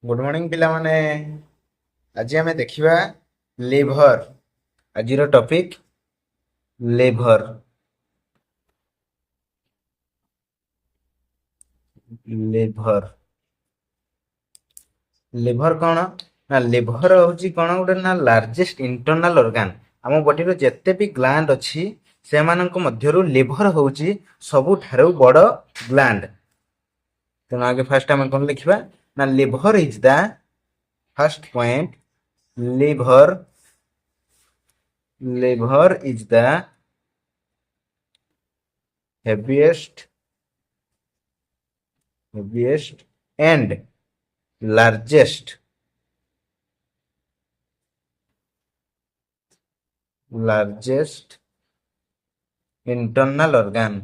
Good morning पिला माने। आज आमे देखिबा लिभर। आजिर टॉपिक लिभर। लिभर लिभर कौन ना लिभर होची कौन गोटे ना लार्जेस्ट इंटरनल ऑर्गन। आम बॉडी रो जेते भी ग्लैंड अछि सेमानक मध्यरु लिभर होची सबुठारु बड़ ग्लैंड। तेना आगे फर्स्ट आम कौन लिखिबा ना liver is the first point. Liver is the heaviest and largest internal organ।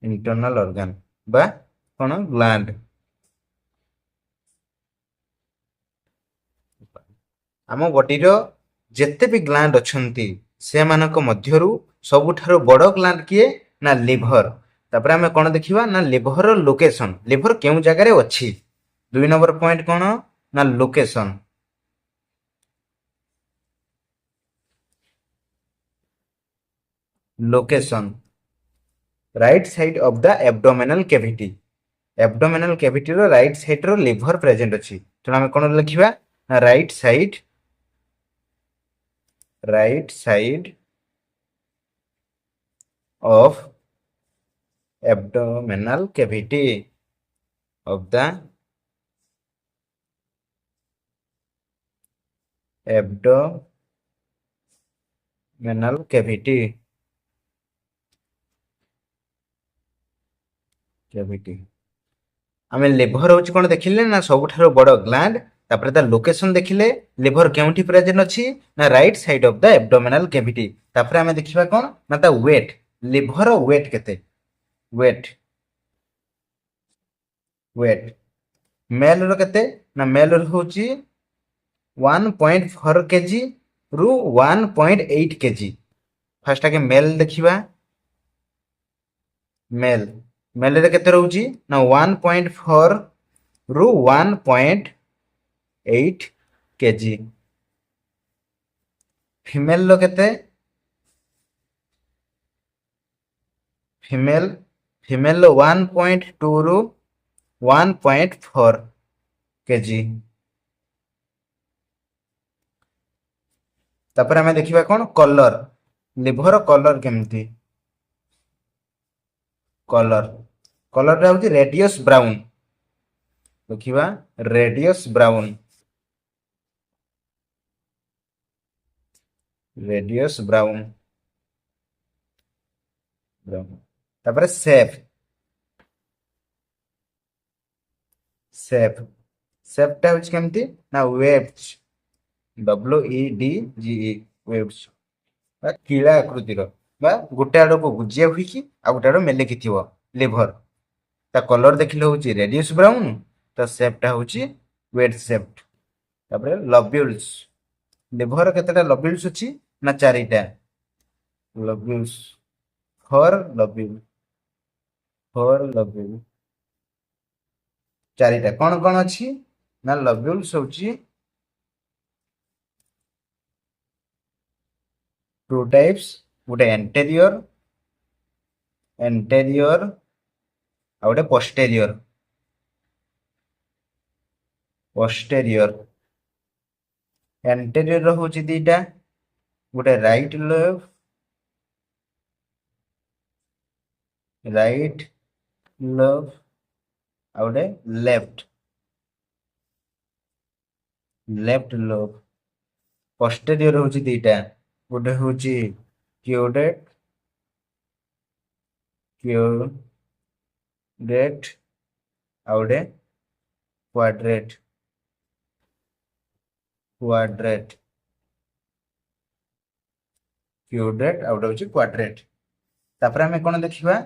Internal organ बा कौन ग्लैंड। आम बॉडी रो जेते भी ग्लैंड अछंती से मानक मध्यरु सबुठारु बड़ ग्लैंड किए ना लिभर। तापर आमे कोन देखिबा ना लिभर रो लोकेशन। लिभर केउ जगह रे अछि। 2 नंबर पॉइंट कोन ना location. Location right side of the abdominal cavity. Abdominal cavity रो राइट साइड रो लिभर प्रेजेंट अछि। तो आमे कोन लिखिबा right side of abdominal cavity of the abdominal cavity आमे लिभर होची कोन देखिले ना सबुठारो बड़ ग्लैंड। तापर ता लोकेशन देखिले लिभर केउठी प्रेजेंट अछि ना right side of the abdominal cavity. तापर आमे देखिबा कोन ना ता वेट। लिभर वेट केते वेट मेल रो केते ना मेल रो होची 1.4 केजी रु 1.8 केजी। फर्स्ट आके मेल देखिबा। मेल रे केते रहउची ना 1.4 रु 1.8 केजी। फीमेल रो केते फीमेल 1.2 रु 1.4 केजी। तापर हमें देखिबा कोन कलर। लिभर कलर केमती कलर रे होची रेडियस ब्राउन। देखिबा रेडियस ब्राउन तापर शेप टा होची केमती ना वेव्स WEDGE वेव्स बा कीड़ा आकृतिर बा गोटे आड़ को गुजिया हुई कि आ गोटे आड़ मेलेकी थिवो लिभर। ता कलर देखिले होची रेडियस ब्राउन। ता शेप टा होची वेट शेप। तापर लब्यूल्स लिभर केतेटा लब्यूल्स अछि ना 4टा लब्यूल्स। 4 लब्यूल 4टा कोन कोन अछि ना लब्यूल्स होची 2 टाइप्स। गोटे एंटेरियर आ गोटे पोस्टेरियर। एंटेरियर होची दीटा गोटे राइट लोब आ गोटे लेफ्ट लोब। पोस्टेरियर होची दीटा गोटे होची क्यूडेट आ गोटे क्वाड्रेट क्यूडेट आ गोटे होची क्वाड्रेट। तापर हमें कोन देखिबा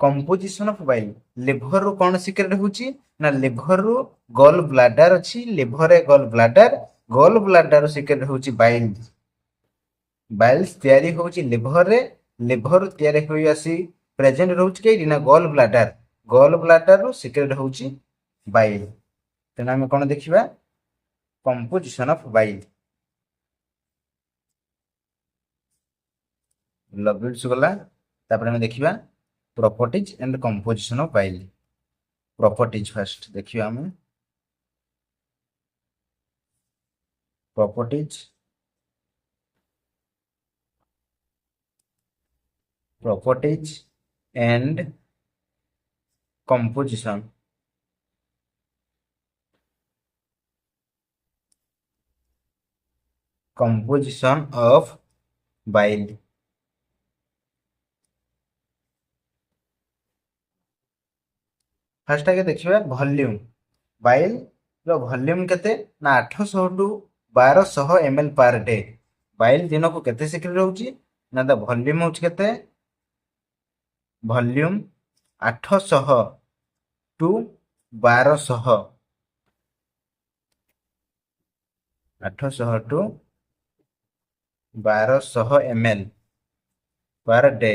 कंपोजिशन ऑफ बाइल। लिभर रो कोन सिक्रेट होची ना लिभर रो गॉल ब्लैडर अछि। लिभर ए गॉल ब्लैडर रो सिक्रेट होची बाइल। ବାଇଲ୍ସ ତିଆରି ହେଉଛି ଲିଭରରେ, ଲିଭର ତିଆରି ହୋଇ ଆସି ପ୍ରେଜେଣ୍ଟ ରହୁଛି କେଇଠି ନା ଗଲ୍ ବ୍ଲାଡର, ଗଲ୍ ବ୍ଲାଡରରୁ ସିକ୍ରେଟ୍ ହେଉଛି ବାଇଲ୍। ତେଣୁ ଆମେ କ'ଣ ଦେଖିବା କମ୍ପୋଜିସନ୍ ଅଫ୍ ବାଇଲ୍। ଲବ୍ୟୁଲ୍ସ ଗଲା, ତାପରେ ଆମେ ଦେଖିବା properties and composition of bile. Properties first ଦେଖିବା ଆମେ। properties and composition of bile। First आगे देखिए वॉल्यूम, बाइल रो वॉल्यूम केते ना 800 to 1200 ml per day. Bile दिन को केते सिक्रेट होउची ना द वॉल्यूम होउची केते, volume 800 to 1200, 800 to 1200 ml per day.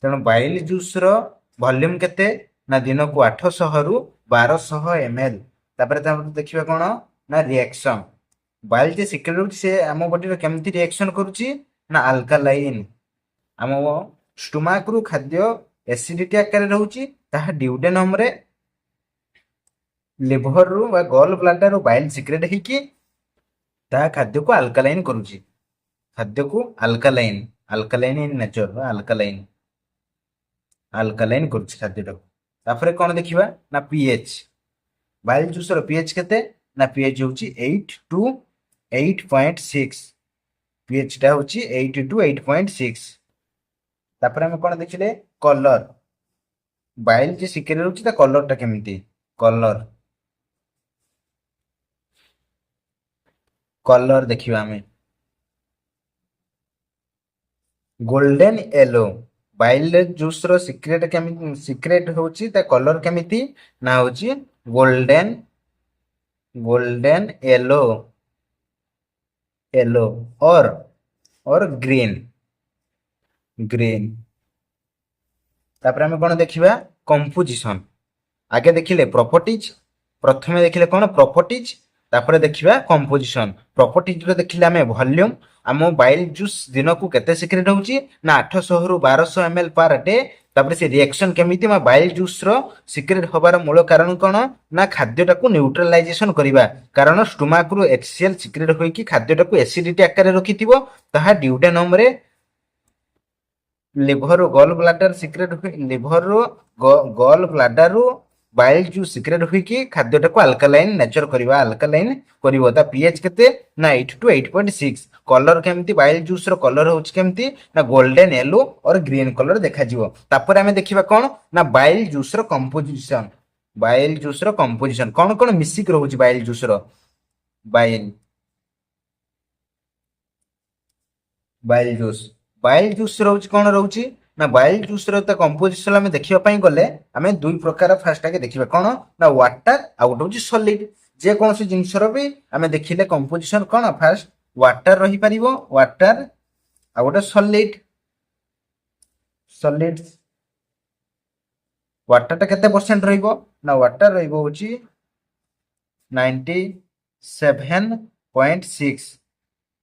तेणु बाइल जूस रो वॉल्यूम केते ना दिन को 800 रु 1200 ml। तापर देखिए कौन ना रिएक्शन, बाइल जे सिक्रेट होउची से आम बॉडी रो केमती रिएक्शन करूची ना अल्कालाइन, आम स्टोमाक रु खाद्य एसिडिटी आकार रहउची, ताहा ड्यूडेनम रे लिवर रु वा गॉल ब्लैडर रु बाइल सिक्रेट हिकी ता खाद्य को अल्कालाइन करूची, खाद्य को alkaline, alkaline in nature alkaline, alkaline करूची खाद्य को। तापर कौन देखिबा ना पीएच, बाइल जूस रो पीएच केते ना पीएच होउची 8 टू 8.6, पीएच टा होउची 8 टू 8.6। तापर हम कौन देखिले कलर, बाइल जे सिक्रेट होउची ता कलर टा केमिति, कलर कलर देखिबा हमें गोल्डन येलो, बाइल जूस रो सिक्रेट केमिति, सिक्रेट होउची ता कलर केमिति ना होउची गोल्डन, गोल्डन येलो, येलो और ग्रीन, ग्रीन। तापर हम कौन देखिबा कंपोजिशन, आगे देखिले प्रॉपर्टीज, प्रथमे देखिले कौन प्रॉपर्टीज, तापर देखिबा कंपोजिशन। प्रॉपर्टीज रे देखिले हमें वॉल्यूम, आम बाइल जूस दिन को केते सिक्रेट होउची ना 800 रु 1200 ml पर डे। तापर से रिएक्शन केमिति मा बाइल जूस रो सिक्रेट होबार मूल कारण कोन ना खाद्यटा को न्यूट्रलाइजेशन करिबा, कारण स्टोमाक रु HCl सिक्रेट होई कि खाद्यटा को एसिडिटी आकार रखिथिबो, ताहा ड्यूडेनम रे लिवर गॉल ब्लैडर सिक्रेट हुई, लिवर गॉल ब्लैडर रु बाइल जूस सिक्रेट हुई कि खाद्यटा को अल्कालाइन नेचर करिबा, अल्कालाइन करिवो। ता पीएच केते ना 8 टू 8.6। कलर केमती बाइल जूस रो कलर होउछ केमती ना गोल्डन येलो और ग्रीन कलर देखा जिवो। तापर हमें देखिबा कोन ना बाइल जूस रो कंपोजिशन, बाइल जूस रो कंपोजिशन कोन कोन मिसिक रहउछ बाइल जूस रो, bile bile juice, bile juice रहउछ कोन रहउछ ना बाइल जूस रो त कंपोजिशन हमें देखिबा पई गले हमें दुई प्रकार फास्ट आके देखिबा कोन ना वाटर आ गोटे होउछ सॉलिड। जे कोन से जिंस रो भी हमें देखिले कंपोजिशन कोन फास्ट वाटर रही परिबो, वाटर आ गोटे सॉलिड, सॉलिड। वाटर टा केते परसेंट रहइबो ना वाटर रहइबो होउछ 97.6,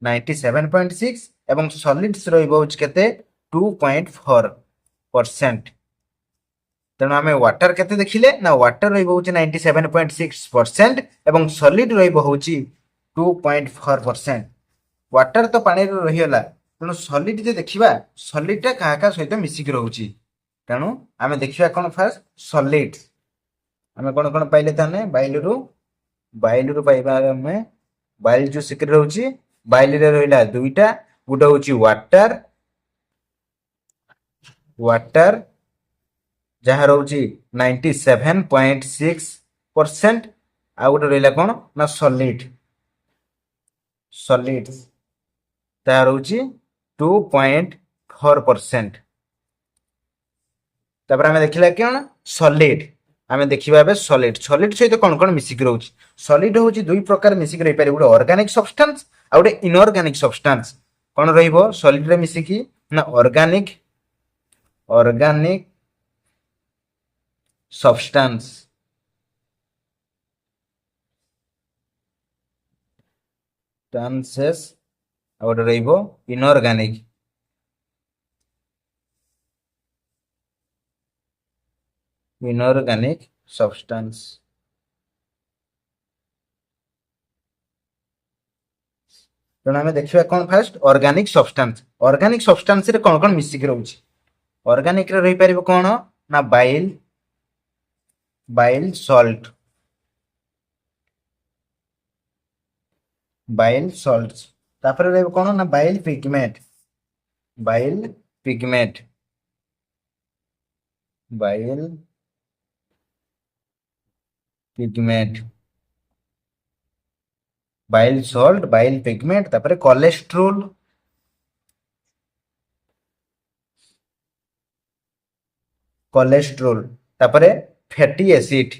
97.6 एवं सॉलिड्स रहइबो होउछ केते 2.4%। तेणु आम वाटर केते देखिले ना वाटर रहइबो होउछ 97.6% एवं सॉलिड रहइबो होउछ 2.4%। वाटर तो पानी रे रहियला, तेणु सॉलिड जे देखिबा सॉलिड टा काहा का सहित मिसिक रहउछ। तेणु आम देखिबा कोन फास्ट सॉलिड, आम कोन कोन पाइले ताने बाइल रु पाइबा हमें बाइल जो सिक्रेट रहउछ, बाइल रे रहिला दुईटा, गुटा होउछ वाटर, वाटर जहाँ रोच 97.6%, आ गोटे रहा कौन ना सॉलिड, सॉलिड ता रोच 2.4%। तापर आम देखिला कौन सॉलिड, आम देखा सॉलिड, सॉलिड सहित कौन कौन मिसिक रोच। सॉलिड हूँ दुई प्रकार मिसिक रही पारे, गोटे ऑर्गेनिक सब्सटेंस आ गोटे इनऑर्गेनिक सब्सटेंस। कौन रहिबो सॉलिड रे मिसिकी ना ऑर्गेनिक सब्सटेंस ट्रांसेस और रहिबो इनऑर्गेनिक सब्सटेंस। तेणु आम देखा कौन फास्ट ऑर्गेनिक सब्सटेंस रे कौन कौन मिसिक रोचे ऑर्गेनिक रे रही पारिबो कौन ना बाइल सॉल्ट तापर रहिबो कौन ना bile pigment bile pigment bile salt bile pigment तापर कोलेस्ट्रोल तापर फैटी एसिड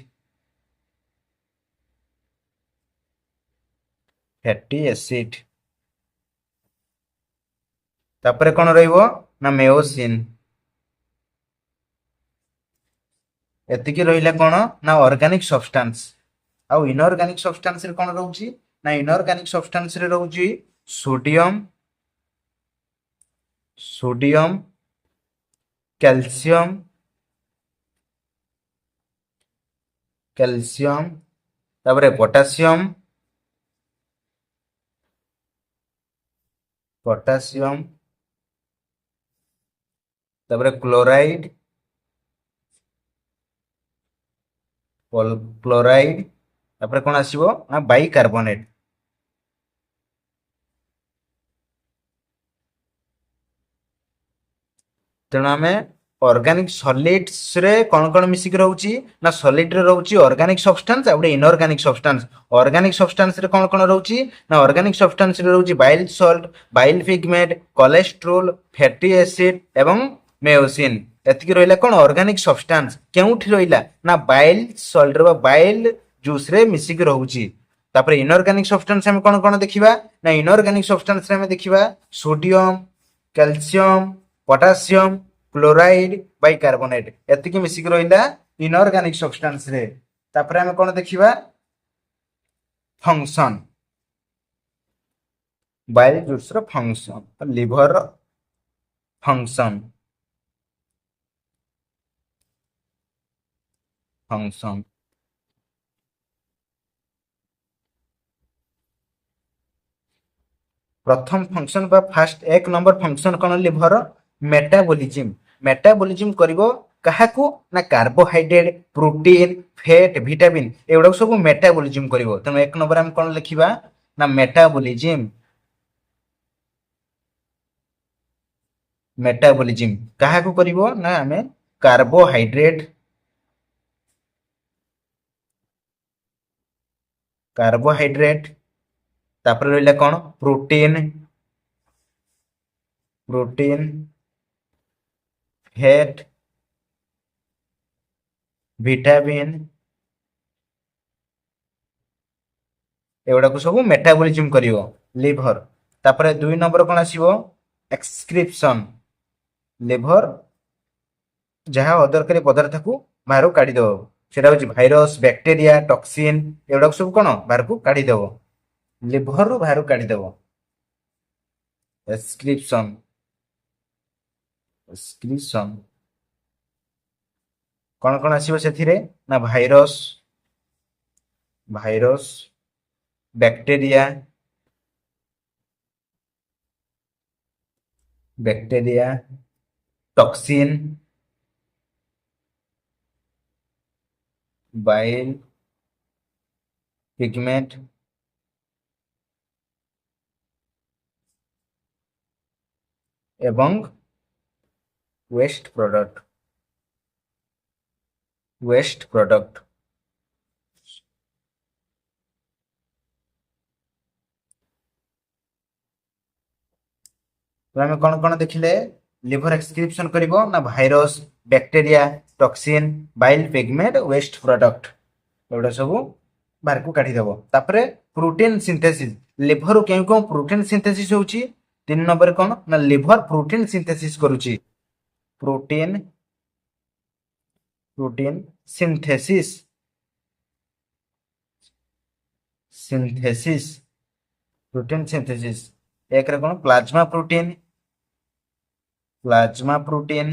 तापर कौन रहिबो ना मेयोसिन एतिकी रहिला कौन ना ऑर्गेनिक सब्सटेंस आउ इनऑर्गेनिक सब्सटेंस रे कौन रहउची ना इनऑर्गेनिक सब्सटेंस रे रहउची सोडियम कैल्शियम तापर पोटासियम तापर क्लोराइड तापर कौन आसीबो ना बाइकार्बोनेट। तेणु आम ऑर्गेनिक सॉलिड्स रे कौन कौन मिसिक रहउची ना सॉलिड रे रहउची ऑर्गेनिक सब्सटेंस आ गुटे इनऑर्गेनिक सब्सटेंस। ऑर्गेनिक सब्सटेंस रे कौन कौन रहउची ना ऑर्गेनिक सब्सटेंस रे रहउची bile salt bile pigment cholesterol fatty acid एवं मेयोसिन एतिकी रहिला कौन ऑर्गेनिक सब्सटेंस केउठी रहिला ना बाइल सॉल्ट रे बाइल जूस रे मिसिक रहउची। तापर इनऑर्गेनिक सब्सटेंस हम कौन कौन देखिबा ना इनऑर्गेनिक सब्सटेंस रे हम देखिबा sodium calcium potassium chloride bicarbonate एतिकी मिसिक रहिला इनऑर्गेनिक सब्सटेंस रे। तापर हम कौन देखिबा फंक्शन बाइल जूस रो फंक्शन लिवर फंक्शन प्रथम फंक्शन बा फास्ट एक नंबर फंक्शन कौन लिवर मेटाबॉलिज्म करिवो काहाकू ना कार्बोहाइड्रेट प्रोटीन फैट विटामिन एगुडा सब मेटाबॉलिज्म करिवो। तेणु एक नंबर हम कौन लिखिबा ना मेटाबॉलिज्म काहाकू करिवो ना हमें कार्बोहाइड्रेट तापर रहिला कौन प्रोटीन फैट विटामिन एगुडा सब मेटाबॉलिज्म करिवो लिवर। तापर दुई नंबर कौन आसीबो एक्सक्रिप्शन लिवर जहाँ अदरकारी पदार्थ को बाहर काढ़ीदेव सेटा हूँ भाइरस बैक्टेरिया टॉक्सिन एगुडा सब कौन बाहर को काढ़ीदेव लिवर बाहर काढ़ीदेव एक्सक्रिप्शन कौन कौन आसीबो सेथिरे ना virus bacteria toxin bile pigment एवं वेस्ट प्रोडक्ट तो आम कौन कौन देखिले लिवर एक्सक्रिप्शन करिवो ना virus bacteria toxin bile pigment waste product एगुडा सब बाहर को काढ़ीदेव। तापर प्रोटीन सिंथेसिस लिवर क्यों क्यों प्रोटीन सिंथेसिस होउची तीन नंबर कौन ना लिभर प्रोटीन सिंथेसिस करुची protein protein synthesis synthesis protein synthesis एक रे कौन प्लाज्मा प्रोटीन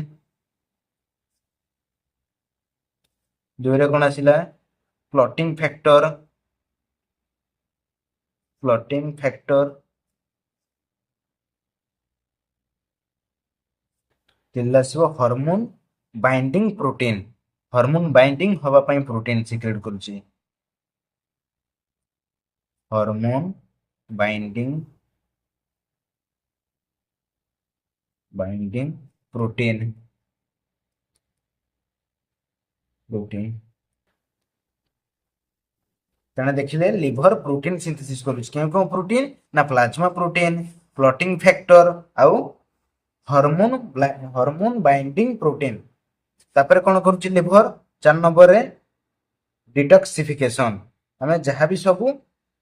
दुई रे कौन आसिला क्लॉटिंग फैक्टर तीन आसो hormone binding protein hormone binding हवा पई प्रोटीन सिक्रेट करूची hormone binding binding protein protein तेना देखिले लिभर प्रोटीन सिंथेसिस करूची केउ प्रोटीन ना प्लाज्मा प्रोटीन क्लॉटिंग फैक्टर आउ हार्मोन हार्मोन बाइंडिंग प्रोटीन तापर कोन करूची लिभर 4 नंबर रे डिटॉक्सिफिकेशन हमें जहाँ भी सब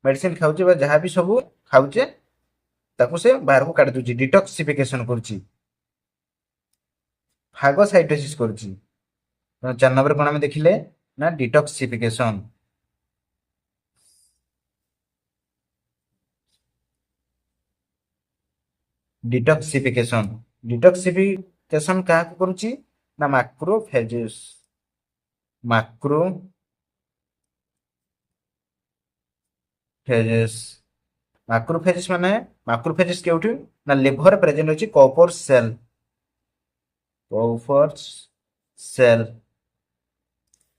मेडिसिन खाऊचे जहाँ भी सब खाऊचे ताको से बाहर को काट दूची डिटॉक्सिफिकेशन करूची फागोसाइटोसिस करूची 4 नंबर कोन हमें देखिले ना डिटॉक्सिफिकेशन डिटॉक्सिफिकेशन डिटॉक्सिफिकेशन क्या करूची ना मैक्रोफेजेस मैक्रोफेजेस मैक्रोफेजेस माने मैक्रोफेजेस केउठी ना लिवर प्रेजेंट होची कॉपर सेल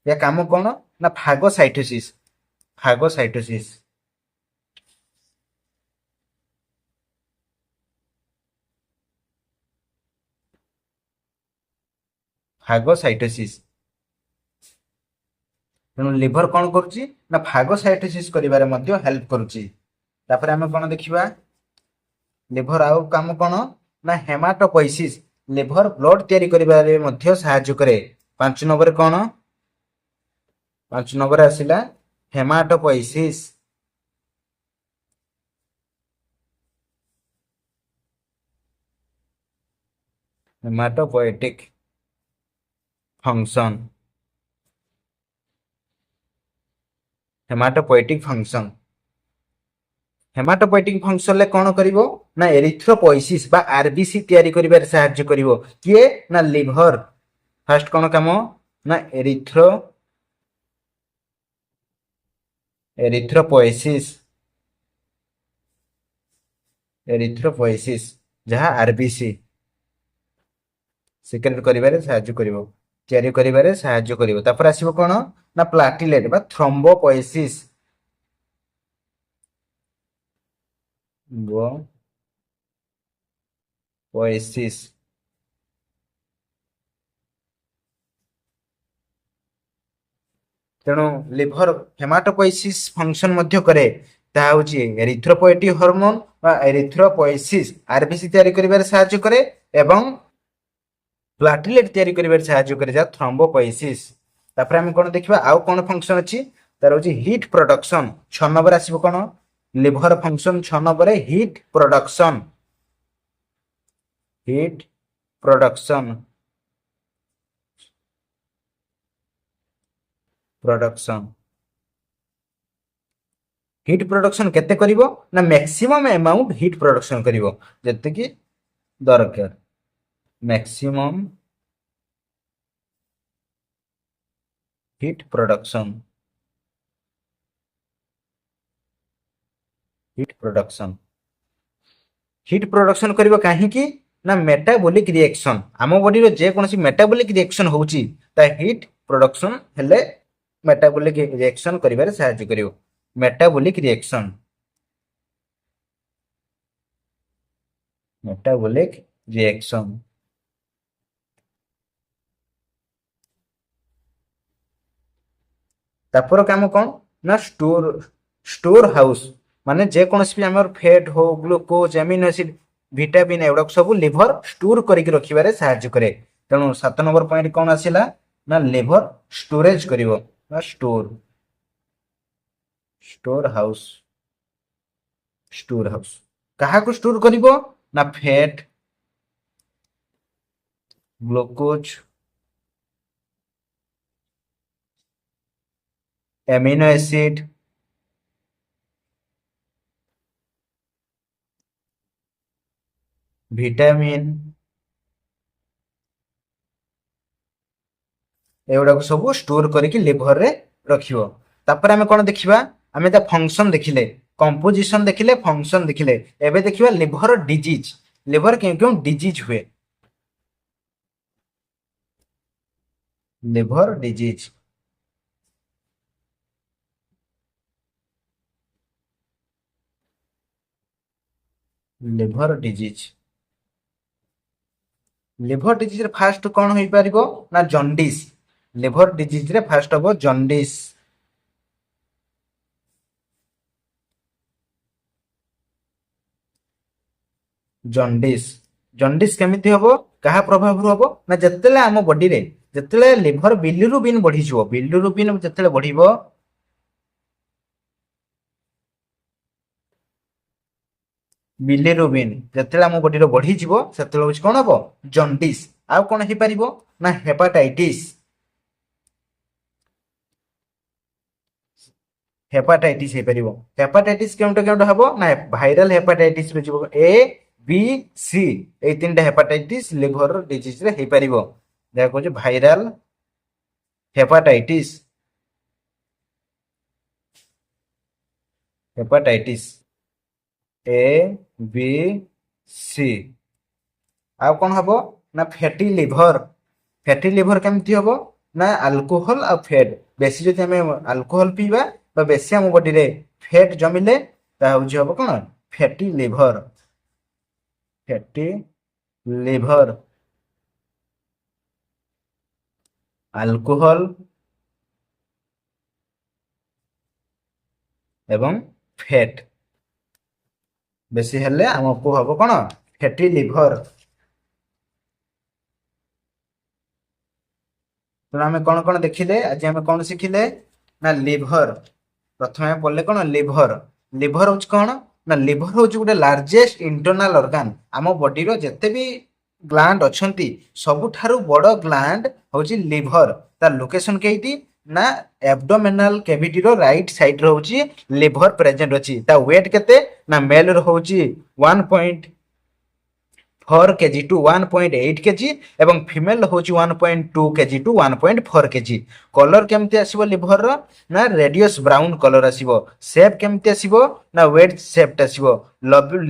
या काम कोन ना फागोसाइटोसिस फागोसाइटोसिस फागोसाइटोसिस तेणु लिभर कौन करुच्ची ना फागोसाइटोसिस करिबारे मध्य हेल्प करुच्ची तापर आमे कोन देखिबा लिभर आउ काम कोन ना हेमाटोपोइसिस लिभर ब्लड तयारी करिबारे मध्य सहायता करे 5 नंबर कोन 5 नंबर आसिला haematopoiesis haematopoietic function haematopoietic function haematopoietic function ले कोन करिवो ना एरिथ्रोपोइसिस बा आरबीसी तयारी करिबारे सहायता करिवो किए ना लिभर फर्स्ट कोन काम ना एरिथ्रोपोइसिस जहाँ आरबीसी सिक्रेट करिबारे सहायता करिवो तयारी करिबारे सहायता करिवो तापर आसीबो कोन ना प्लाटिलेट बा थ्रोम्बोपोइसिस पोइसिस तेणु लिभर हेमाटोपोइसिस फंक्शन मध्य करे ता होची एरिथ्रोपोएटिक हार्मोन बा एरिथ्रोपोइसिस आरबीसी तयारी करिबारे सहायता करे एवं प्लाटिलेट तयारी करिबारे सहायता करे जा थ्रोम्बोपोइसिस तापर हम कोन देखिबा आउ कोन फंक्शन अछि तार होची हीट प्रोडक्शन 6 नंबर आसीबो कोन liver function 6 number heat production production heat production केते करिवो ना मैक्सिमम अमाउंट हीट प्रोडक्शन करिवो जते कि दरकार maximum heat production heat production करिवो काहे कि ना मेटाबॉलिक रिएक्शन आम बॉडी रो जे कोनसी मेटाबॉलिक रिएक्शन होउची ता हीट प्रोडक्शन हेले मेटाबॉलिक रिएक्शन करिबारे सहायता करिवो मेटाबॉलिक रिएक्शन तापर काम कोन ना स्टोर हाउस माने जे कोनसी भी हमर फैट हो ग्लूकोज एमिनो एसिड विटामिन एवडा सब लिवर स्टोर करिक रखिबारे सहायता करे तेणु 7 नंबर पॉइंट कोन आसिला ना लिवर स्टोरेज करिवो ना स्टोर हाउस कहा को स्टोर करिवो ନା fat, glucose, amino acid, vitamin, ଏଗୁଡାକୁ ସବୁ ଷ୍ଟୋର କରିକି ଲିଭରରେ ରଖିବ। ତାପରେ ଆମେ କଣ ଦେଖିବା, ଆମେ ତା ଫଙ୍କସନ ଦେଖିଲେ, କମ୍ପୋଜିସନ ଦେଖିଲେ, ଫଙ୍କସନ ଦେଖିଲେ। ଏବେ ଦେଖିବା ଲିଭର ଡିଜିଜ, ଲିଭର କେଉଁ କେଉଁ ଡିଜିଜ ହୁଏ। Liver disease, liver disease, liver ଡିଜିଜରେ ଫାଷ୍ଟ କଣ ହେଇପାରିବ ନା ଜଣ୍ଡିସ। ଲିଭର ଡିଜିଜରେ ଫାଷ୍ଟ ହବ ଜଣ୍ଡିସ, ଜଣ୍ଡିସ। ଜଣ୍ଡିସ କେମିତି ହବ, କାହା ପ୍ରଭାବରୁ ହବ ନା ଯେତେବେଳେ ଆମ ବଡିରେ ଯେତେବେଳେ ଲିଭର ବିଲିରୁବିନ ବଢିଯିବ, ବିଲିରୁବିନ ଯେତେବେଳେ ବଢିବ, ବିଲିରୁବିନ ଯେତେବେଳେ ଆମ ବଡିର ବଢିଯିବ ସେତେବେଳେ ହଉଛି କଣ ହବ ଜଣ୍ଡିସ। ଆଉ କଣ ହେଇପାରିବ ନା ହେପାଟାଇଟିସ, ହେପାଟାଇଟିସ ହେଇପାରିବ। ହେପାଟାଇଟିସ କେଉଁଟା କେଉଁଟା ହବ ନା ଭାଇରାଲ ହେପାଟାଇଟିସ ରେ ଯିବ, ଏ ବି ସି ଏଇ ତିନିଟା ହେପାଟାଇଟିସ ଲିଭର ଡିଜିଜ ରେ ହେଇପାରିବ। ଯାହା କହୁଛି ଭାଇରାଲ ହେପାଟାଇଟିସ, ହେପାଟାଇଟିସ ଏ ବି ସି। ଆଉ କଣ ହବ ନା ଫ୍ୟାଟି ଲିଭର। ଫ୍ୟାଟି ଲିଭର କେମିତି ହବ ନା ଆଲକୋହଲ ଆଉ ଫ୍ୟାଟ, ବେଶୀ ଯଦି ଆମେ ଆଲକୋହଲ ପିଇବା ବା ବେଶୀ ଆମ ବଡିରେ ଫ୍ୟାଟ ଜମିଲେ ତାହା ହଉଛି ହବ କଣ fatty liver, fatty liver. Alcohol ଏବଂ ଫ୍ୟାଟ ବେଶୀ ହେଲେ ଆମକୁ ହବ କଣ ଫ୍ୟାଟି ଲିଭର। ତେଣୁ ଆମେ କଣ କଣ ଦେଖିଲେ, ଆଜି ଆମେ କଣ ଶିଖିଲେ ନା ଲିଭର। ପ୍ରଥମେ ଆମେ ପଢିଲେ କଣ ଲିଭର। ଲିଭର ହଉଛି କଣ ନା ଲିଭର ହଉଛି ଗୋଟେ ଲାର୍ଜେଷ୍ଟ ଇଣ୍ଟରନାଲ ଅର୍ଗାନ। ଆମ ବଡିର ଯେତେ ବି ଗ୍ଲାଣ୍ଡ ଅଛନ୍ତି ସବୁଠାରୁ ବଡ ଗ୍ଲାଣ୍ଡ ହଉଛି ଲିଭର। ତା ଲୋକେସନ କେଇଟି ନା ଆବଡୋମିନାଲ କ୍ୟାଭିଟିର ରାଇଟ ସାଇଡ ରେ ହଉଛି ଲିଭର ପ୍ରେଜେଣ୍ଟ ଅଛି। ତା ୱେଟ କେତେ ନା ମେଲ ର ହଉଛି 1.4 କେଜି ଟୁ 1.8 କେଜି ଏବଂ ଫିମେଲ ହଉଛି 1.2 କେଜି ଟୁ 1.4 କେଜି। କଲର କେମିତି ଆସିବ ଲିଭରର ନା ରେଡିୟସ୍ ବ୍ରାଉନ କଲର ଆସିବ। ସେପ୍ କେମିତି ଆସିବ ନା ୱେଡ୍ ସେପ୍ଟ ଆସିବ।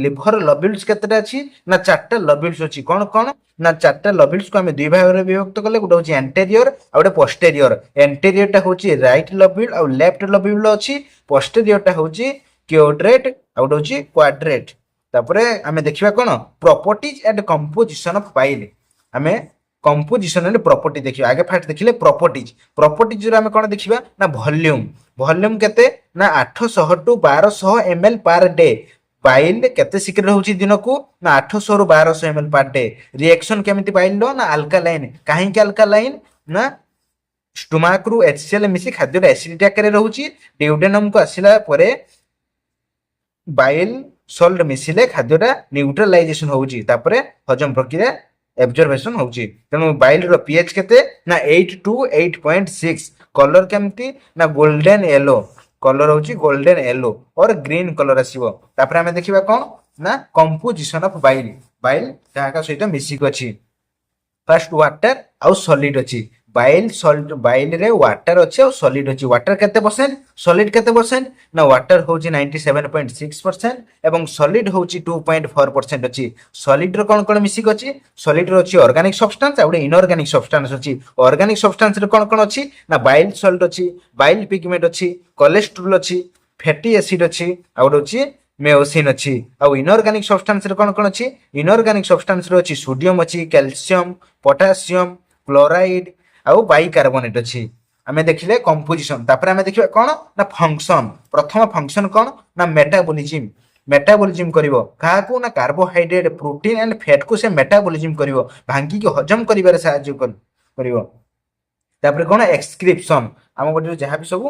ଲିଭର ଲବ୍ୟୁଲ୍ସ କେତେଟା ଅଛି ନା 4ଟା ଲବ୍ୟୁଲ୍ସ ଅଛି। କଣ କଣ ନା 4ଟା ଲବ୍ୟୁଲ୍ସ କୁ ଆମେ ଦୁଇ ଭାଗରେ ବିଭକ୍ତ କଲେ, ଗୋଟେ ହଉଛି ଆଣ୍ଟେରିୟର ଆଉ ଗୋଟେ ପୋଷ୍ଟେରିୟର। ଆଣ୍ଟେରିୟର ଟା ହଉଛି ରାଇଟ ଲବ୍ୟୁଲ ଆଉ ଲେଫ୍ଟ ଲବ୍ୟୁଲ ଅଛି। ପୋଷ୍ଟେରିୟର ଟା ହଉଛି କ୍ୱାଡ୍ରେଟ ଆଉ ଗୋଟେ ହଉଛି କ୍ୱାଡ୍ରେଟ। ତାପରେ ଆମେ ଦେଖିବା କଣ ପ୍ରପର୍ଟିଜ ଆଣ୍ଡ କମ୍ପୋଜିସନ ଅଫ ପାଇଲ। ଆମେ କମ୍ପୋଜିସନ ଆଣ୍ଡ ପ୍ରପର୍ଟି ଦେଖିବା। ଆଗେ ଫାଷ୍ଟ ଦେଖିଲେ ପ୍ରପର୍ଟିଜ। ପ୍ରପର୍ଟିଜ ରେ ଆମେ କଣ ଦେଖିବା ନା ଭଲ୍ୟୁମ। ଭଲ୍ୟୁମ କେତେ ନା 800 ଟୁ 1200 ml ପାର ଡେ। ପାଇଲ କେତେ ଶୀଘ୍ର ହଉଛି ଦିନକୁ ନା 800 ରୁ 1200 ml ପାର ଡେ। ରିଏକ୍ସନ କେମିତି ପାଇଲ ନା ଆଲକାଲାଇନ। କାହିଁକି ଆଲକାଲାଇନ ନା ଷ୍ଟୋମାକ ରୁ HCl ମିଶି ଖାଦ୍ୟଟା ଏସିଡିଟି ଆକାରରେ ରହୁଛି। ଡିଉଡେନମ କୁ ଆସିଲା ପରେ ବାଇଲ ସଲ୍ଟ ମିଶିଲେ ଖାଦ୍ୟଟା ନ୍ୟୁଟ୍ରାଲାଇଜେସନ ହଉଛି, ତାପରେ ହଜମ ପ୍ରକ୍ରିୟା এবଜର୍ଭେସନ ହଉଛି। ତେଣୁ ବାଇଲ ର ପିଏଚ କେତେ ନା 8 ଟୁ 8.6। କଲର କେମିତି ନା ଗୋଲ୍ଡେନ ୟେଲୋ। କଲର ହଉଛି ଗୋଲ୍ଡେନ ୟେଲୋ ଅର ଗ୍ରୀନ କଲର ଆସିବ। ତାପରେ ଆମେ ଦେଖିବା କଣ ନା କମ୍ପୋଜିସନ ଅଫ ବାଇଲ। ବାଇଲ କାହା କାହା ସହିତ ମିଶିକି ଅଛି। ଫାଷ୍ଟ ୱାଟର ଆଉ ସଲିଡ ଅଛି। ବାଇଲ ସଲ୍ଟ, ବାଇଲ ରେ ୱାଟର ଅଛି ଆଉ ସଲିଡ ଅଛି। ୱାଟର କେତେ ପରସେଣ୍ଟ, ସଲିଡ କେତେ ପରସେଣ୍ଟ ନା ୱାଟର ହଉଛି 97.6% ଏବଂ ସଲିଡ ହଉଛି 2.4% ଅଛି। ସଲିଡ ର କଣ କଣ ମିଶିକି ଅଛି, ସଲିଡ ର ଅଛି ଅର୍ଗାନିକ ସବଷ୍ଟାନ୍ସ ଆଉ ଗୋଟେ ଇନଅର୍ଗାନିକ ସବଷ୍ଟାନ୍ସ ଅଛି। ଅର୍ଗାନିକ ସବଷ୍ଟାନ୍ସ ରେ କଣ କଣ ଅଛି ନା ବାଇଲ ସଲ୍ଟ ଅଛି, ବାଇଲ ପିଗମେଣ୍ଟ ଅଛି, କୋଲେଷ୍ଟ୍ରଲ ଅଛି, ଫ୍ୟାଟି ଏସିଡ ଅଛି ଆଉ ଗୋଟେ ଅଛି ମେଓସିନ ଅଛି। ଆଉ ଇନଅର୍ଗାନିକ ସବଷ୍ଟାନ୍ସ ରେ କଣ କଣ ଅଛି, ଇନଅର୍ଗାନିକ ସବଷ୍ଟାନ୍ସ ରେ ଅଛି ସୋଡିୟମ ଅଛି, କ୍ୟାଲସିୟମ, ପଟାସିୟମ, କ୍ଲୋରାଇଡ ଆଉ ବାଇକାର୍ବୋନେଟ ଅଛି। ଆମେ ଦେଖିଲେ କମ୍ପୋଜିସନ। ତାପରେ ଆମେ ଦେଖିବା କଣ ନା ଫଙ୍କସନ। ପ୍ରଥମ ଫଙ୍କସନ କଣ ନା ମେଟାବୋଲିଜିମ। ମେଟାବୋଲିଜିମ କରିବ କାହାକୁ ନା କାର୍ବୋହାଇଡ୍ରେଟ, ପ୍ରୋଟିନ ଆଣ୍ଡ ଫ୍ୟାଟ କୁ ସେ ମେଟାବୋଲିଜିମ କରିବ, ଭାଙ୍ଗିକି ହଜମ କରିବାରେ ସାହାଯ୍ୟ କରିବ। ତାପରେ କଣ ଏକ୍ସକ୍ରିପସନ। ଆମ ବଡିରେ ଯାହା ବି ସବୁ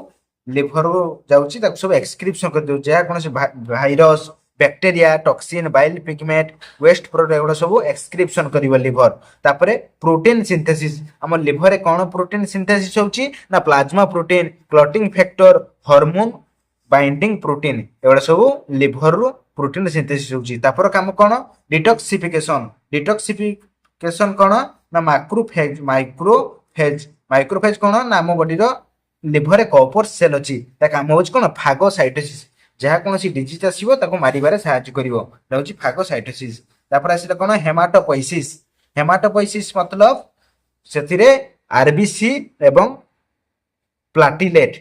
ଲିଭର ଯାଉଛି ତାକୁ ସବୁ ଏକ୍ସକ୍ରିପସନ କରିଦଉଛି। ଯାହା କୌଣସି virus bacteria toxin bile pigment waste product एगुड़ा सब एक्सक्रिप्शन करिवो लिवर तापरे प्रोटीन सिंथेसिस हम लिवर रे कोन प्रोटीन सिंथेसिस होउची ना plasma protein clotting factor hormone binding protein एगुड़ा सब लिवर रो प्रोटीन सिंथेसिस होउची तापर काम कोन डिटॉक्सिफिकेशन कोन ना माइक्रोफेज कोन ना हम बॉडी रो लिवर रे कॉपर सेल अछि ता काम होउची कोन फागोसाइटोसिस जहाँ कौन डिजीज आसो ताको मारिबारे साहाय्य करिवो रहउची फागोसाइटोसिस तापर आसिला कोन हेमाटोपोइसिस मतलब सेथिरे आरबीसी एवं प्लाटिलेट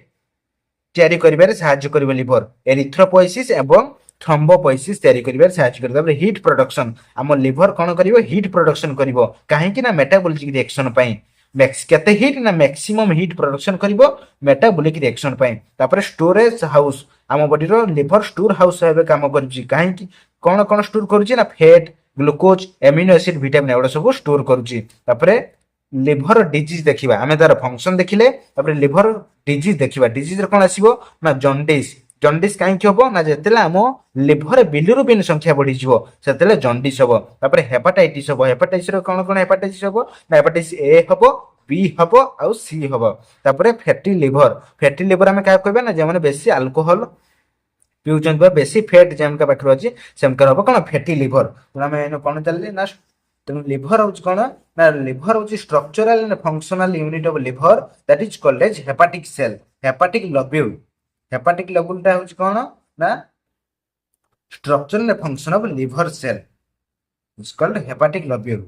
तयारी करिबारे साहाय्य करिवो लिवर एरिथ्रोपोइसिस एवं थ्रोम्बोपोइसिस तयारी करिबारे साहाय्य करिवो तापर हीट प्रोडक्शन आम लिवर कोन करिवो हीट प्रोडक्शन करिवो काहे कि ना मेटाबॉलिक रिएक्शन पई केते हीट ना मैक्सिमम हीट प्रोडक्शन करिवो मेटाबॉलिक रिएक्शन पई तापर स्टोरेज हाउस आम बॉडी रो लिवर स्टोर हाउस भाबे काम करूची काहे कि कोन कोन स्टोर करूची ना fat glucose amino acid vitamin एवडा सब स्टोर करूची तापर लिवर डिजीज देखिबा आमे तार फंक्शन देखिले तापर लिवर डिजीज देखिबा डिजीज रे कोन आसीबो ना जॉन्डिस जॉन्डिस काहे कि होबो ना जेतेला हम लिवर बिलिरुबिन संख्या बढ़ी जिवो सेतेले जॉन्डिस होबो तापर हेपाटाइटिस होबो हेपाटाइटिस रे कोन कोन हेपाटाइटिस होबो ना हेपाटाइटिस ए होबो बी होबो आ सी होबो तापर फैटी लिवर आमे का कहबा ना जे माने बेसी अल्कोहल पिउचन बा बेसी फैट जेम का पाखरो अछि सेम कर होबो कोन फैटी लिवर आमे एनो कोन चलले ना तेणु लिवर हूँ कौन ना लिवर हूँ structural and functional unit of liver that is called as hepatic cell hepatic lobule टा हूँ कौन ना structural and function of liver cell is called hepatic लब्यूल